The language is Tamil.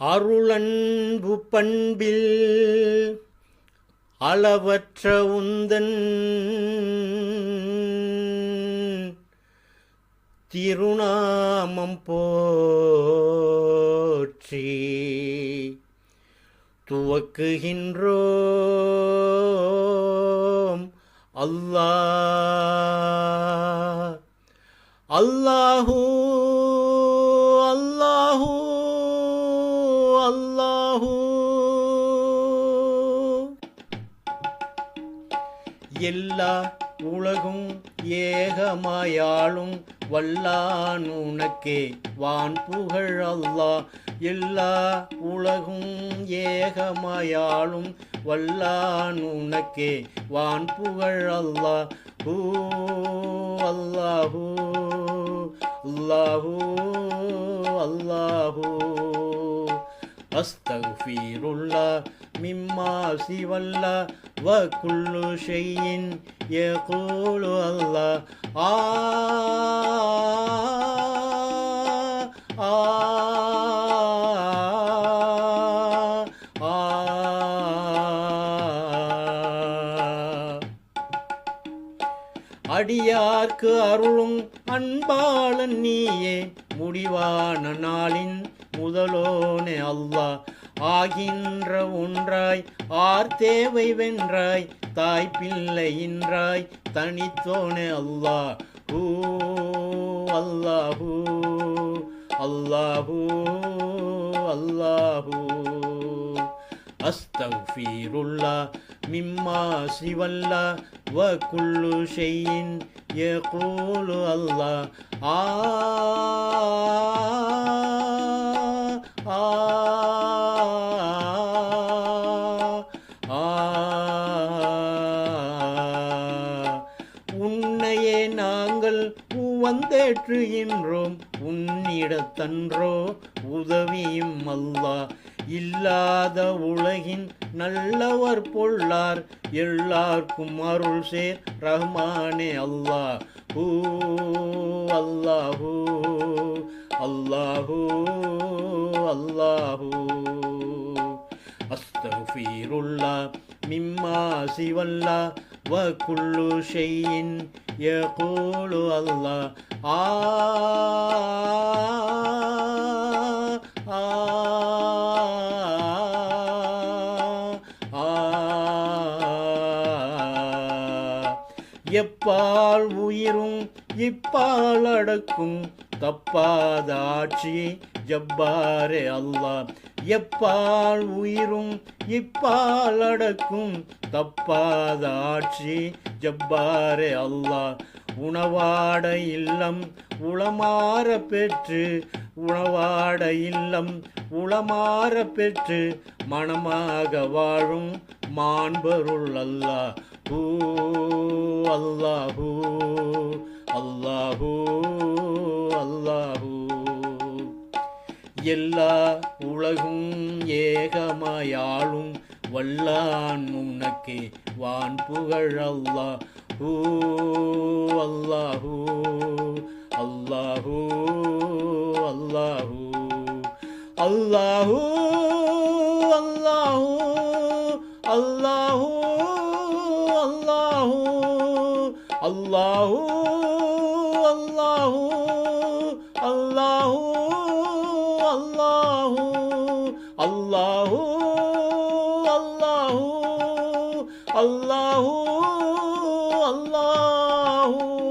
அருளன்பு பண்பில் அளவற்ற உந்தன் திருநாமம் போற்றி துவக்குகின்றோம். அல்லாஹ் அல்லாஹூ அல்லாஹூ அல்லாஹூ. எல்லா உலகும் ஏகமாயாளும் வல்லான் உனக்கே வான் புகழ் அல்லாஹ். எல்லா உலகும் ஏகமாயாளும் வல்லான் உனக்கே வான் புகழ் அல்லாஹ். ஹூ அல்லாஹூ அல்லாஹூ அல்லாஹூ. அஸ்தக்ஃபிருல்லாஹ் மிம்மா சிவல்லாஹ் வ குல்லு ஷைஇன் யகூலு அல்லாஹ். அடியார்க்கு அருளும் அன்பாளன் நீயே, முடிவான நாளின் முதலோனே அல்லாஹ். ஆகின்ற ஒன்றாய் ஆர்தேவை வென்றாய், தாய் பிள்ளையின்றாய் தனித்தோனே அல்லாஹ். ஹூ அல்லாஹூ அல்லாஹூ அல்லாஹூ. அஸ்தக்ஃபிருல்லாஹ் மிம்மா சிவல்லாஹ் வ குல்லு ஷைஇன் யகூலு அல்லாஹ். உன்னையே நாங்கள் வந்தேற்றுகின்றோம், உன்னிடத்தன்றோ உதவியும் அல்லாஹ். இல்லாத உலகின் நல்லவர் பொல்லார், எல்லாருக்கும் அருள் சேர் ரஹ்மானே அல்லாஹ். ஹூ அல்லாஹூ அல்லாஹூ அல்லாஹூ. அஸ்தக்ஃபிருல்லாஹ் மிம்மா சிவல்லாஹ் வ குல்லு ஷைஇன் யகூலு அல்லாஹ். எப்பால் உயிரும் இப்பால் அடக்கும், தப்பாத ஆட்சி ஜப்பாரே அல்லாஹ். எப்பால் உயிரும் இப்பால் அடக்கும், தப்பாத ஆட்சி ஜப்பாரே அல்லாஹ். உணவாட இல்லம் உளமாற பெற்று, உணவாட இல்லம் உளமாற பெற்று மனமாக வாழும் மாண்பருள் அல்லாஹ். ஹூ அல்லாஹூ அல்லாஹூ அல்லாஹூ. எல்லா உலகும் ஏகமாயாளும் வல்லான் உனக்கே வான் புகழ் அல்லாஹ். ஹூ அல்லாஹூ அல்லாஹூ அல்லாஹூ அல்லாஹூ அல்லாஹூ அல்லாஹூ அல்லாஹூ அல்லாஹூ அல்லாஹூ அல்லாஹூ அல்லாஹூ அல்லாஹூ அல்லாஹூ அல்லாஹூ அல்லாஹூ.